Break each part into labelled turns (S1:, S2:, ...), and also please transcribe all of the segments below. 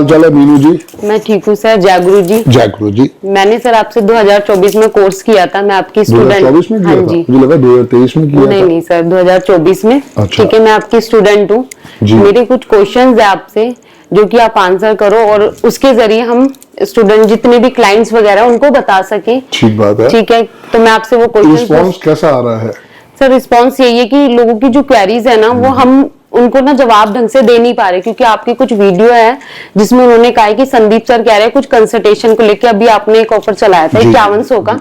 S1: चलो मीनू जी।
S2: मैं ठीक हूँ सर। जय गुरु जी।
S1: जय गुरु जी।
S2: मैंने सर आपसे 2024 में कोर्स किया था। मैं आपकी स्टूडेंट।
S1: 2024 में किया
S2: हाँ
S1: था?
S2: जी।
S1: मुझे लगा 2023 में किया
S2: नहीं
S1: था।
S2: नहीं सर, 2024 में।
S1: अच्छा।
S2: ठीक है, मैं आपकी स्टूडेंट हूँ। मेरे कुछ क्वेश्चंस है आपसे जो कि आप आंसर करो और उसके जरिए हम स्टूडेंट जितने भी क्लाइंट्स वगैरह उनको बता सके।
S1: ठीक बात है।
S2: ठीक है, तो मैं आपसे वो क्वेश्चन।
S1: रिस्पॉन्स कैसा आ रहा है?
S2: सर रिस्पॉन्स यही है कि लोगों की जो क्वेरीज है ना, वो हम उनको ना जवाब ढंग से दे नहीं पा रहे, क्योंकि आपकी कुछ वीडियो है जिसमें उन्होंने कहा है कि संदीप सर कह रहे हैं कुछ कंसल्टेशन को लेकर। अभी आपने एक ऑफर चलाया था 5100 का।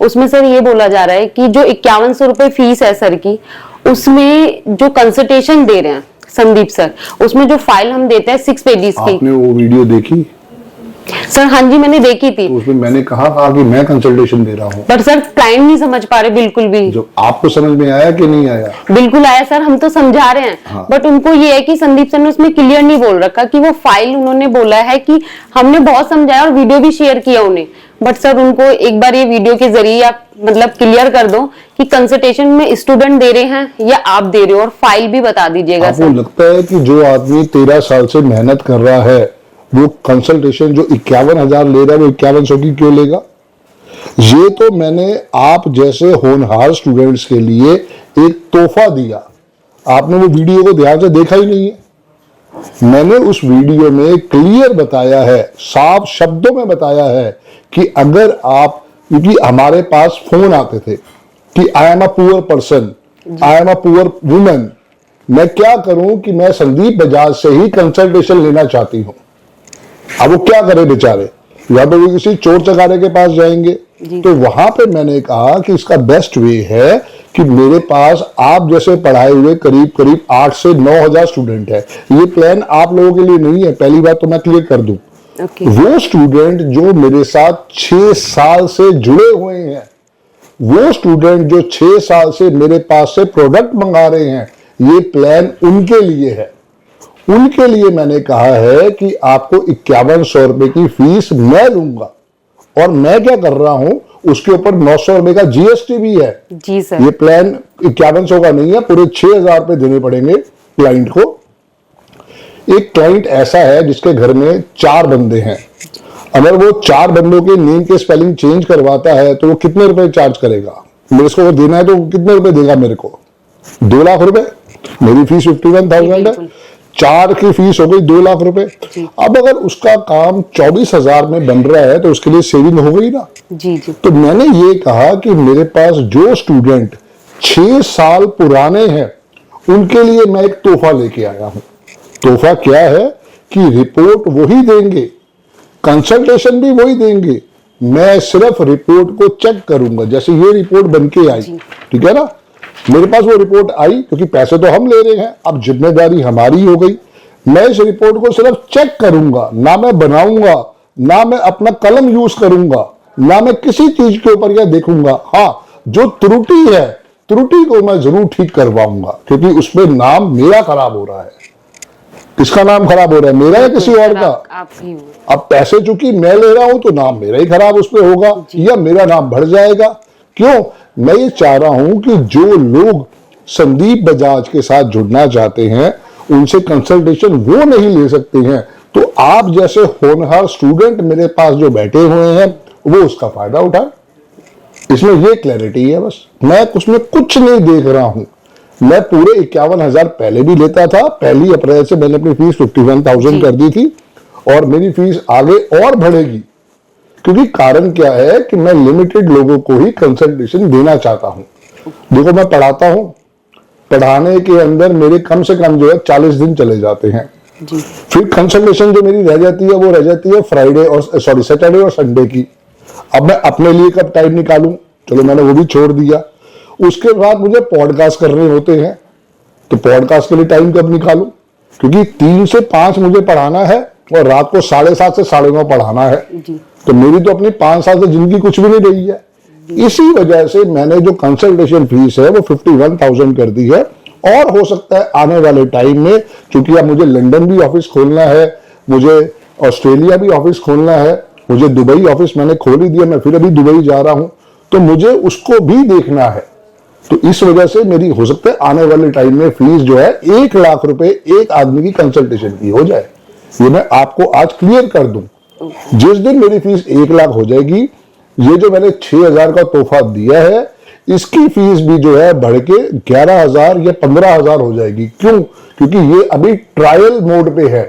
S2: उसमें सर ये बोला जा रहा है कि जो 5100 रुपए फीस है सर की, उसमें जो कंसल्टेशन दे रहे हैं संदीप सर, उसमें जो फाइल हम देते हैं 6 पेजेस की।
S1: आपने वो वीडियो देखी?
S2: सर हाँ जी, मैंने देखी थी।
S1: तो उसमें मैंने कहा कि मैं कंसल्टेशन दे रहा हूँ।
S2: पर सर क्लाइंट नहीं समझ पा रहे बिल्कुल भी।
S1: जो आपको समझ में आया कि नहीं आया?
S2: बिल्कुल आया सर, हम तो समझा रहे हैं।
S1: हाँ।
S2: बट उनको ये है कि संदीप सर ने उसमें क्लियर नहीं बोल रखा कि वो फाइल, उन्होंने बोला है कि हमने बहुत समझाया और वीडियो भी शेयर किया उन्हें। बट सर उनको एक बार ये वीडियो के जरिए आप मतलब क्लियर कर दो कि कंसल्टेशन में स्टूडेंट दे रहे हैं या आप दे रहे हो, और फाइल भी बता दीजिएगा सर।
S1: आपको लगता है कि जो आदमी 13 साल से मेहनत कर रहा है वो कंसल्टेशन जो 51,000 ले रहा है वो 5100 की क्यों लेगा? ये तो मैंने आप जैसे होनहार स्टूडेंट्स के लिए एक तोहफा दिया। आपने वो वीडियो को ध्यान से देखा ही नहीं है। मैंने उस वीडियो में क्लियर बताया है, साफ शब्दों में बताया है कि अगर आप, क्योंकि हमारे पास फोन आते थे कि I am a poor person, I am a poor women, मैं क्या करूं कि मैं संदीप बजाज से ही कंसल्टेशन लेना चाहती हूं। अब वो क्या करे बेचारे, या तो वो किसी चोर चकारे के पास जाएंगे। तो वहां पे मैंने कहा कि इसका बेस्ट वे है कि मेरे पास आप जैसे पढ़ाए हुए करीब करीब 8 से 9,000 स्टूडेंट है। ये प्लान आप लोगों के लिए नहीं है, पहली बात तो मैं क्लियर कर दूं। वो स्टूडेंट जो मेरे साथ 6 साल से जुड़े हुए हैं, वो स्टूडेंट जो 6 साल से मेरे पास से प्रोडक्ट मंगा रहे हैं, ये प्लान उनके लिए है। उनके लिए मैंने कहा है कि आपको 5100 रुपए की फीस मैं लूंगा, और मैं क्या कर रहा हूं उसके ऊपर 900 रुपए का जीएसटी भी है।
S2: जी सर।
S1: ये प्लान 5100 का नहीं है, पूरे 6,000 रुपए देने पड़ेंगे क्लाइंट को। एक क्लाइंट ऐसा है जिसके घर में 4 बंदे हैं। अगर वो 4 बंदों के नेम के स्पेलिंग चेंज करवाता है तो वो कितने रुपए चार्ज करेगा? मेरे को देना है तो कितने रुपए देगा मेरे को? 2 लाख रुपए। मेरी फीस 51,000 है, 4 की फीस हो गई 2 लाख रुपए। अब अगर उसका काम 24,000 में बन रहा है तो उसके लिए सेविंग हो गई ना।
S2: जी जी।
S1: तो मैंने ये कहा कि मेरे पास जो स्टूडेंट 6 साल पुराने हैं उनके लिए मैं एक तोहफा लेके आया हूं। तोहफा क्या है कि रिपोर्ट वही देंगे, कंसल्टेशन भी वही देंगे, मैं सिर्फ रिपोर्ट को चेक करूंगा। जैसे ये रिपोर्ट बन के आई, ठीक है ना, मेरे पास वो रिपोर्ट आई, क्योंकि पैसे तो हम ले रहे हैं, अब जिम्मेदारी हमारी हो गई। मैं इस रिपोर्ट को सिर्फ चेक करूंगा, ना मैं बनाऊंगा, ना मैं अपना कलम यूज करूंगा, ना मैं किसी चीज के ऊपर यह देखूंगा। हाँ, जो त्रुटि है, त्रुटि को मैं जरूर ठीक करवाऊंगा, क्योंकि उसमें नाम मेरा खराब हो रहा है। किसका नाम खराब हो रहा है, मेरा या किसी और का? अब पैसे चूंकि मैं ले रहा हूं तो नाम मेरा ही खराब उसमें होगा, या मेरा नाम बढ़ जाएगा। क्यों? मैं ये चाह रहा हूं कि जो लोग संदीप बजाज के साथ जुड़ना चाहते हैं उनसे कंसल्टेशन वो नहीं ले सकते हैं, तो आप जैसे होनहार स्टूडेंट मेरे पास जो बैठे हुए हैं वो उसका फायदा उठाएं। इसमें ये क्लैरिटी है बस। मैं उसमें कुछ नहीं देख रहा हूं। मैं पूरे 51,000 पहले भी लेता था। 1 अप्रैल से मैंने अपनी फीस 51,000 कर दी थी, और मेरी फीस आगे और बढ़ेगी, क्योंकि कारण क्या है कि मैं लिमिटेड लोगों को ही कंसल्टेशन देना चाहता हूं। देखो, मैं पढ़ाता हूं, पढ़ाने के अंदर मेरे कम से कम जो है 40 दिन चले जाते हैं जी। फिर कंसल्टेशन जो मेरी रह जाती है वो रह जाती है फ्राइडे और सैटरडे और संडे की। अब मैं अपने लिए कब टाइम निकालूं? चलो मैंने वो भी छोड़ दिया। उसके बाद मुझे पॉडकास्ट करने होते हैं, तो पॉडकास्ट के लिए टाइम कब निकालूं? क्योंकि 3 से 5 मुझे पढ़ाना है और रात को 7:30 से 9:30 पढ़ाना है। तो मेरी तो अपनी 5 साल से जिंदगी कुछ भी नहीं रही है। इसी वजह से मैंने जो कंसल्टेशन फीस है वो 51,000 कर दी है। और हो सकता है आने वाले टाइम में, क्योंकि अब मुझे लंदन भी ऑफिस खोलना है, मुझे ऑस्ट्रेलिया भी ऑफिस खोलना है, मुझे दुबई ऑफिस मैंने खोल ही दिया, मैं फिर अभी दुबई जा रहा हूं, तो मुझे उसको भी देखना है। तो इस वजह से मेरी हो सकता है आने वाले टाइम में फीस जो है 1 लाख रुपए एक आदमी की कंसल्टेशन की हो जाए। ये मैं आपको आज क्लियर कर दूं। जिस दिन मेरी फीस 1 लाख हो जाएगी, ये जो मैंने 6,000 का तोहफा दिया है, इसकी फीस भी जो है बढ़ के 11,000 या 15,000 हो जाएगी। क्यों? क्योंकि ये अभी ट्रायल मोड पे है।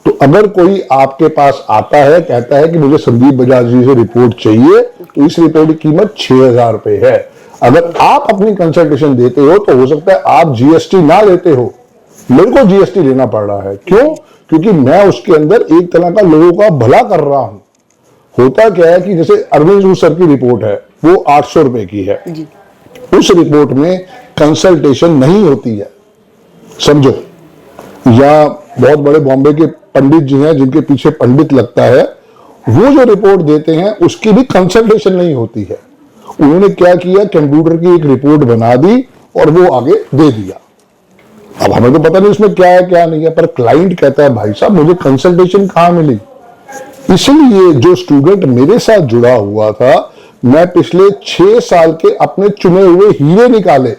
S1: तो अगर कोई आपके पास आता है, कहता है कि मुझे संदीप बजाज जी से रिपोर्ट चाहिए, तो इस रिपोर्ट की कीमत 6,000 रुपए है। अगर आप अपनी कंसल्टेशन देते हो तो हो सकता है आप जीएसटी ना लेते हो, मेरे को जीएसटी लेना पड़ रहा है। क्यों? क्योंकि मैं उसके अंदर एक तरह का लोगों का भला कर रहा हूं। होता क्या है कि जैसे अरविंद सर की रिपोर्ट है, वो 800 रुपए की है जी। उस रिपोर्ट में कंसल्टेशन नहीं होती है, समझो। या बहुत बड़े बॉम्बे के पंडित जी हैं जिनके पीछे पंडित लगता है, वो जो रिपोर्ट देते हैं उसकी भी कंसल्टेशन नहीं होती है। उन्होंने क्या किया, कंप्यूटर की एक रिपोर्ट बना दी और वो आगे दे दिया। अब हमें तो पता नहीं उसमें क्या है क्या नहीं है, पर क्लाइंट कहता है भाई साहब मुझे कंसल्टेशन कहां मिली। इसलिए जो स्टूडेंट मेरे साथ जुड़ा हुआ था, मैं पिछले 6 साल के अपने चुने हुए हीरे निकाले।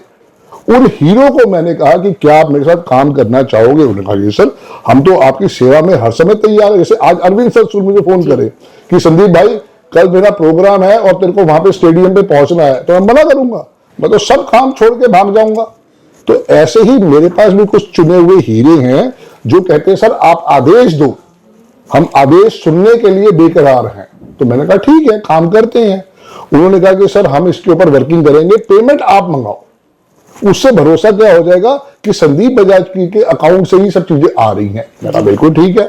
S1: उन हीरो को मैंने कहा कि क्या आप मेरे साथ काम करना चाहोगे? उन्होंने कहा सर हम तो आपकी सेवा में हर समय तैयार है। जैसे आज अरविंद सर मुझे फोन करे कि संदीप भाई कल मेरा प्रोग्राम है और तेरे को वहां पे स्टेडियम पे पहुंचना है, तो मैं मना करूंगा, मैं तो सब काम छोड़ के भाग जाऊंगा। तो ऐसे ही मेरे पास भी कुछ चुने हुए हीरे हैं जो कहते हैं सर आप आदेश दो, हम आदेश सुनने के लिए बेकरार हैं। तो मैंने कहा ठीक है, काम करते हैं। उन्होंने कहा कि सर हम इसके ऊपर वर्किंग करेंगे, पेमेंट आप मंगाओ। उससे भरोसा क्या हो जाएगा कि संदीप बजाज की के अकाउंट से ही सब चीजें आ रही हैं। मैंने कहा बिल्कुल ठीक है।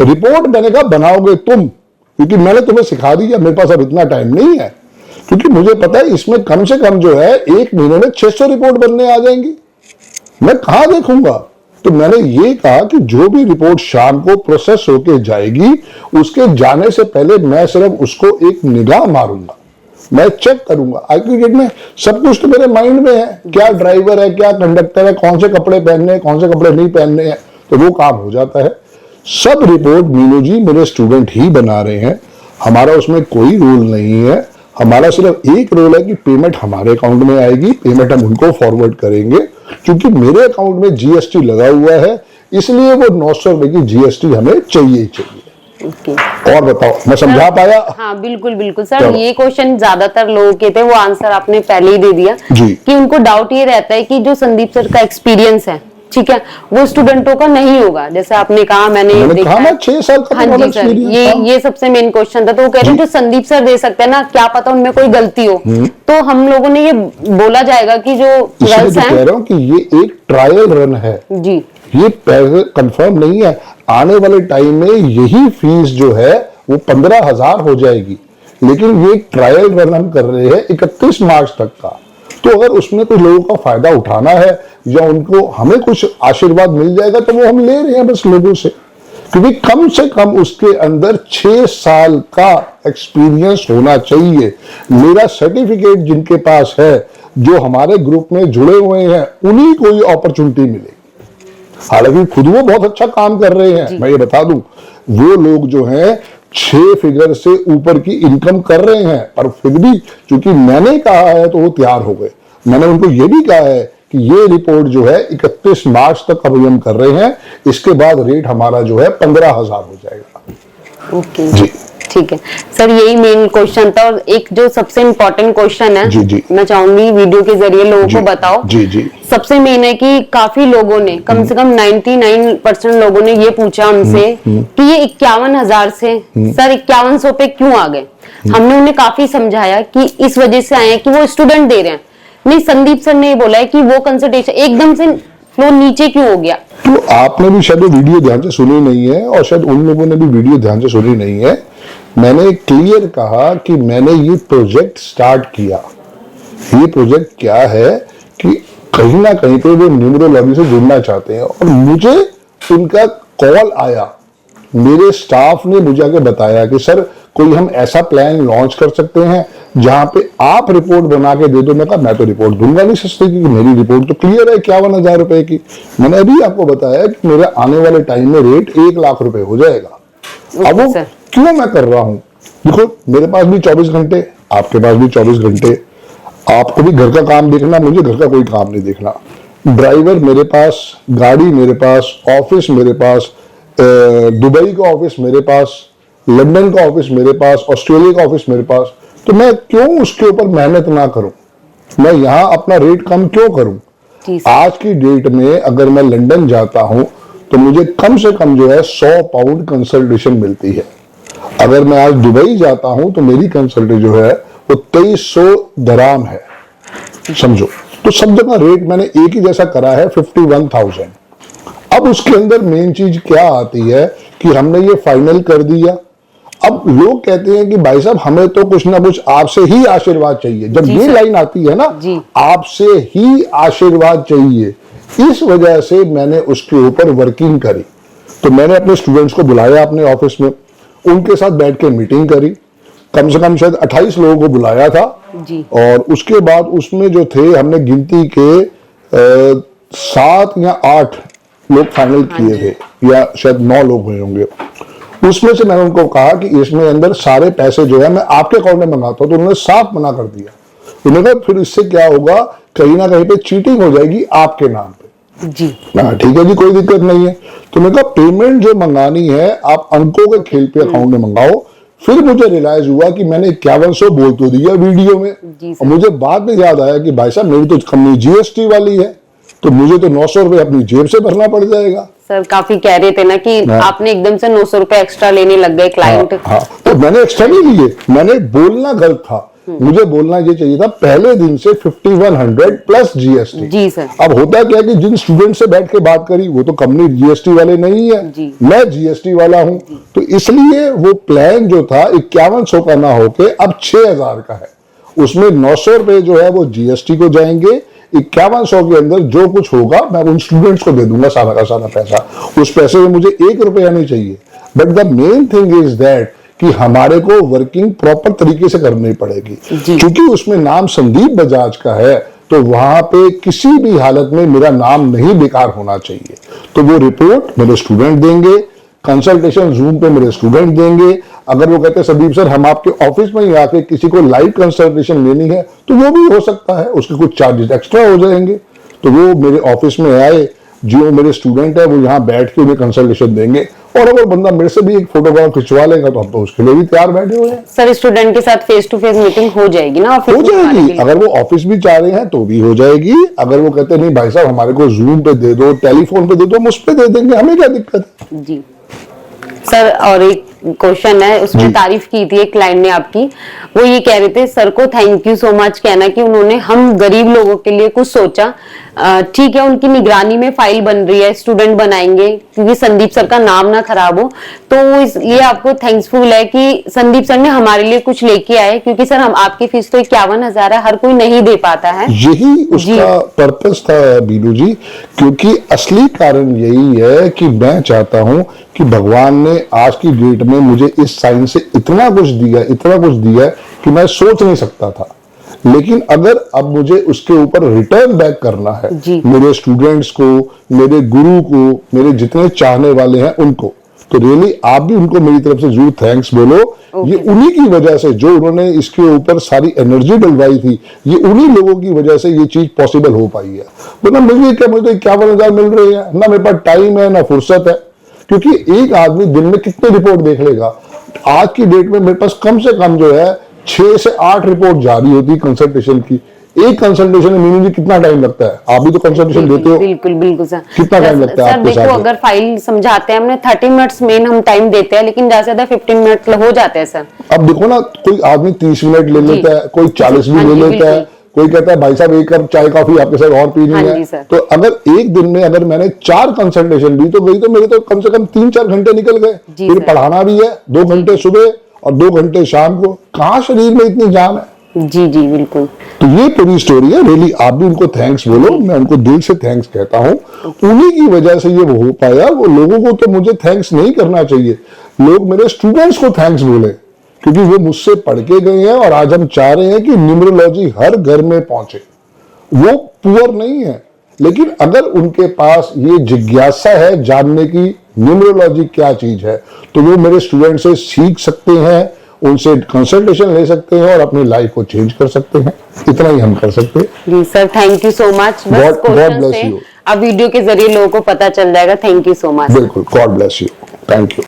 S1: रिपोर्ट मैंने कहा बनाओगे तुम, क्योंकि मैंने तुम्हें सिखा दिया, मेरे पास अब इतना टाइम नहीं है, क्योंकि मुझे पता है इसमें कम से कम जो है 1 महीने में 600 रिपोर्ट बनने आ जाएंगी, मैं कहां देखूंगा। तो मैंने ये कहा कि जो भी रिपोर्ट शाम को प्रोसेस होके जाएगी, उसके जाने से पहले मैं सिर्फ उसको एक निगाह मारूंगा, मैं चेक करूंगा। आज की डेट में सब कुछ तो मेरे माइंड में है, क्या ड्राइवर है, क्या कंडक्टर है, कौन से कपड़े पहनने हैं, कौन से कपड़े नहीं पहनने हैं, तो वो काम हो जाता है। सब रिपोर्ट मीनू जी मेरे स्टूडेंट ही बना रहे हैं, हमारा उसमें कोई रोल नहीं है। हमारा सिर्फ एक रोल है कि पेमेंट हमारे अकाउंट में आएगी, पेमेंट हम उनको फॉरवर्ड करेंगे। क्योंकि मेरे अकाउंट में जीएसटी लगा हुआ है, इसलिए वो 900 रुपए की जीएसटी हमें चाहिए ही चाहिए। और बताओ, मैं समझा पाया?
S2: हाँ बिल्कुल बिल्कुल सर, ये क्वेश्चन ज्यादातर लोगों के थे, वो आंसर आपने पहले ही दे दिया जी। कि उनको डाउट ये रहता है कि जो संदीप सर का एक्सपीरियंस है, ठीक है, वो स्टूडेंटों का नहीं होगा। जैसे आपने कहा, मैंने देखा ना
S1: 6 साल का।
S2: हाँ जी सर, ये सबसे मेन क्वेश्चन था। तो वो कह रहे हैं जो संदीप सर दे सकते हैं ना, क्या पता उनमें कोई गलती हो, तो हम लोगों ने ये बोला जाएगा कि जो गर्ल्स हैं,
S1: कह रहा हूँ कि ये एक ट्रायल रन है जी, ये कंफर्म नहीं है। आने वाले टाइम में यही फीस जो है वो 15,000 हो जाएगी, लेकिन ये ट्रायल रन हम कर रहे हैं 31 मार्च तक का। तो अगर उसमें कोई लोगों का फायदा उठाना है या उनको हमें कुछ आशीर्वाद मिल जाएगा, तो वो हम ले रहे हैं बस लोगों से। क्योंकि कम से कम उसके अंदर 6 साल का एक्सपीरियंस होना चाहिए। मेरा सर्टिफिकेट जिनके पास है, जो हमारे ग्रुप में जुड़े हुए हैं, उन्हीं को ये अपॉर्चुनिटी मिलेगी। हालांकि खुद वो बहुत अच्छा काम कर रहे हैं, मैं ये बता दूं, वो लोग जो हैं 6 फिगर से ऊपर की इनकम कर रहे हैं, पर फिर भी चूंकि मैंने कहा है तो वो तैयार हो गए। मैंने उनको ये भी कहा है कि ये रिपोर्ट जो है 31 मार्च तक अभी हम कर रहे हैं, इसके बाद रेट हमारा जो है 15,000 हो जाएगा।
S2: ओके जी, ठीक है सर, यही मेन क्वेश्चन था। और एक जो सबसे इम्पोर्टेंट क्वेश्चन है, जी, मैं चाहूंगी वीडियो के जरिए लोगों को बताओ।
S1: जी जी, सबसे
S2: मेन है कि काफी लोगों ने, कम से कम 99% लोगों ने ये पूछा हमसे कि ये 51,000 से सर 5100 पे क्यों आ गए। हमने उन्हें काफी समझाया कि इस वजह से आए हैं कि वो स्टूडेंट दे रहे हैं। नहीं, संदीप सर ने बोला है कि वो कंसल्टेशन एकदम से फ्लो नीचे क्यों हो गया।
S1: तो आपने भी शायद वीडियो ध्यान से सुनी नहीं है, और शायद उन लोगों ने भी वीडियो ध्यान से सुनी नहीं है। मैंने क्लियर कहा कि मैंने ये प्रोजेक्ट स्टार्ट किया। ये प्रोजेक्ट क्या है कि कहीं ना कहीं पे वो न्यूमरोलॉजी से जुड़ना चाहते हैं, और मुझे उनका कॉल आया, मेरे स्टाफ ने मुझे आके बताया कि सर कोई हम ऐसा प्लान लॉन्च कर सकते हैं जहां पे आप रिपोर्ट बना के दे दो। मैं कहा मैं तो रिपोर्ट दूंगा नहीं सस्ते की, मेरी रिपोर्ट तो क्लियर है 51,000 रुपए की। मैंने अभी आपको बताया कि मेरे आने वाले टाइम में रेट 1 लाख रुपए हो जाएगा। अब वो क्यों मैं कर रहा हूं, देखो मेरे पास भी 24 घंटे, आपके पास भी 24 घंटे, आपको भी घर का काम देखना, मुझे घर का कोई काम नहीं देखना। ड्राइवर मेरे पास, गाड़ी मेरे पास, ऑफिस मेरे पास, दुबई का ऑफिस मेरे पास, लंदन का ऑफिस मेरे पास, ऑस्ट्रेलिया का ऑफिस मेरे पास, तो मैं क्यों उसके ऊपर मेहनत ना करूं, मैं यहां अपना रेट कम क्यों करूं।
S2: जी सर।
S1: आज की डेट में अगर मैं लंदन जाता हूं तो मुझे कम से कम जो है 100 पाउंड कंसल्टेशन मिलती है। अगर मैं आज दुबई जाता हूं तो मेरी कंसल्टेशन जो है वो 2300 दराम है, समझो। तो सब जगह रेट मैंने एक ही जैसा करा है 51,000। अब उसके अंदर मेन चीज क्या आती है कि हमने ये फाइनल कर दिया। अब लोग कहते हैं कि भाई साहब हमें तो कुछ ना कुछ आपसे ही आशीर्वाद चाहिए। जब ये लाइन आती है ना,
S2: जी।
S1: आपसे ही आशीर्वाद चाहिए, इस वजह से मैंने उसके ऊपर वर्किंग करी। तो मैंने अपने स्टूडेंट्स को बुलाया अपने ऑफिस में, उनके साथ बैठ के मीटिंग करी, कम से कम शायद 28 लोगों को बुलाया था
S2: जी।
S1: और उसके बाद उसमें जो थे हमने गिनती के 7 या 8 लोग फाइनल किए थे, या शायद 9 लोग हुए होंगे। उसमें से मैंने उनको कहा कि इसमें अंदर सारे पैसे जो है मैं आपके अकाउंट में मंगाता हूं, तो उन्होंने साफ मना कर दिया। उन्होंने कहा फिर इससे क्या होगा, कहीं ना कहीं पे चीटिंग हो जाएगी आपके नाम पे।
S2: जी
S1: ठीक है जी, कोई दिक्कत नहीं है। तो मैंने कहा पेमेंट जो मंगानी है आप अंकों के खेल पे अकाउंट में मंगाओ। फिर मुझे रियलाइज हुआ कि मैंने 5100 बोल तो दिया वीडियो में, और मुझे बाद में याद आया कि भाई साहब मेरी तो कंपनी जीएसटी वाली है, तो मुझे तो 900 रुपए अपनी जेब से भरना पड़ जाएगा।
S2: सर काफी कह रहे थे ना कि आपने एकदम से 900 रुपए एक्स्ट्रा लेने लग गए क्लाइंट।
S1: हाँ, तो मैंने एक्स्ट्रा नहीं लिए, मैंने बोलना गलत था। मुझे बोलना ये चाहिए था पहले दिन से 5100 प्लस जीएसटी।
S2: जी सर।
S1: अब होता क्या है कि जिन स्टूडेंट से बैठ के बात करी वो तो कंपनी जीएसटी वाले नहीं है, मैं जीएसटी वाला हूं, तो इसलिए वो प्लान जो था 5100 का ना होके अब 6000 का है। उसमें 900 रुपए जो है वो जीएसटी को जाएंगे, 5100 के अंदर जो कुछ होगा मैं उन स्टूडेंट्स को दे दूंगा सारा का सारा पैसा। उस पैसे में मुझे 1 रुपया नहीं चाहिए। But the main thing is that कि हमारे को वर्किंग प्रॉपर तरीके से करनी पड़ेगी, क्योंकि उसमें नाम संदीप बजाज का है, तो वहां पे किसी भी हालत में मेरा नाम नहीं बेकार होना चाहिए। तो वो रिपोर्ट मेरे स्टूडेंट देंगे, कंसल्टेशन जूम पे मेरे स्टूडेंट देंगे। अगर वो कहते हैं संदीप सर हम आपके ऑफिस में ही आके किसी को लाइव कंसल्टेशन लेनी है, तो वो भी हो सकता है, उसके कुछ चार्जेस एक्स्ट्रा हो जाएंगे। तो वो मेरे ऑफिस में आए, जो मेरे स्टूडेंट है वो यहाँ बैठ के उन्हें कंसल्टेशन देंगे, और अगर बंदा मेरे से भी एक फोटोग्राफ खिंचवा लेगा तो हम तो उसके लिए भी तैयार बैठे हुए हैं।
S2: सर स्टूडेंट के साथ फेस टू फेस मीटिंग हो जाएगी ना ऑफिस
S1: हो जाएगी, अगर वो ऑफिस भी चाह रहे हैं तो भी हो जाएगी। अगर वो कहते हैं नहीं भाई साहब हमारे को जूम पे दे दो, टेलीफोन पे दे दो, हम उस पे दे देंगे, हमें क्या दिक्कत है।
S2: जी सर, और एक क्वेश्चन है, उसमें तारीफ की थी एक क्लाइंट ने आपकी, वो ये कह रहे थे सर को थैंक यू सो मच कहना कि उन्होंने हम गरीब लोगों के लिए कुछ सोचा। ठीक है, उनकी निगरानी में फाइल बन रही है, स्टूडेंट बनाएंगे क्योंकि संदीप सर का नाम ना खराब हो, तो वो इसलिए आपको थैंक्सफुल है कि संदीप सर ने हमारे लिए कुछ लेके आए, क्योंकि सर हम आपकी फीस तो 51,000 है, हर कोई नहीं दे पाता है।
S1: यही उसका पर्पस था बीनू जी, क्योंकि असली कारण यही है कि मैं चाहता हूं कि भगवान ने आज की डेट में मुझे इस साइन से इतना कुछ दिया कि मैं सोच नहीं सकता था। लेकिन अगर अब मुझे उसके ऊपर रिटर्न बैक करना है मेरे स्टूडेंट्स को, मेरे गुरु को, मेरे जितने चाहने वाले हैं उनको, तो रियली आप भी उनको मेरी तरफ से जरूर थैंक्स बोलो। ये उन्हीं की वजह से, जो उन्होंने इसके ऊपर सारी एनर्जी डलवाई थी, ये उन्हीं लोगों की वजह से ये चीज पॉसिबल हो पाई है। वरना मुझे क्या, मुझे 51,000 मिल रही है ना, मेरे पास टाइम है ना फुर्सत है, क्योंकि एक आदमी दिन में कितने रिपोर्ट देख लेगा। आज की डेट में मेरे पास कम से कम जो है 6 से 8 रिपोर्ट जारी होती है कंसल्टेशन की। एक कंसल्टेशन में मीनू जी कितना टाइम लगता है, आप भी तो कंसल्टेशन देते हो।
S2: बिल्कुल बिल्कुल सर,
S1: कितना टाइम लगता है
S2: सर देखो, अगर फाइल समझाते हैं हमने 30 मिनट्स मेन हम टाइम देते हैं, लेकिन ज्यादा से ज्यादा 15 मिनट हो जाते हैं सर।
S1: अब देखो ना, कोई आदमी 30 मिनट ले लेता है, कोई 40 भी ले लेता है, कोई कहता है भाई साहब एक कप चाय कॉफी आपके साथ और पीनी है। तो अगर एक दिन में अगर मैंने 4 कंसल्टेशन दी तो वही तो मेरे तो कम से कम 3-4 घंटे निकल गए। फिर पढ़ाना भी है, 2 घंटे सुबह और 2 घंटे शाम को, कहाँ शरीर में इतनी जान है।
S2: जी जी बिल्कुल।
S1: तो ये पूरी स्टोरी है। रियली आप भी उनको थैंक्स बोलो, मैं उनको दिल से थैंक्स कहता हूँ। उन्हीं की वजह से ये हो पाया। वो लोगों को तो मुझे थैंक्स नहीं करना चाहिए, लोग मेरे स्टूडेंट्स को थैंक्स बोले, क्योंकि वो मुझसे पढ़ के गए हैं और आज हम चाह रहे हैं कि न्यूमरोलॉजी हर घर में पहुंचे। वो पुअर नहीं है, लेकिन अगर उनके पास ये जिज्ञासा है जानने की न्यूमरोलॉजी क्या चीज है, तो वो मेरे स्टूडेंट से सीख सकते हैं, उनसे कंसल्टेशन ले सकते हैं और अपनी लाइफ को चेंज कर सकते हैं। इतना ही हम कर सकते हैं।
S2: जी sir, thank you so much.
S1: God bless you.
S2: अब वीडियो के जरिए लोगों को पता चल जाएगा। Thank you so much.
S1: बिल्कुल, God bless you. Thank you.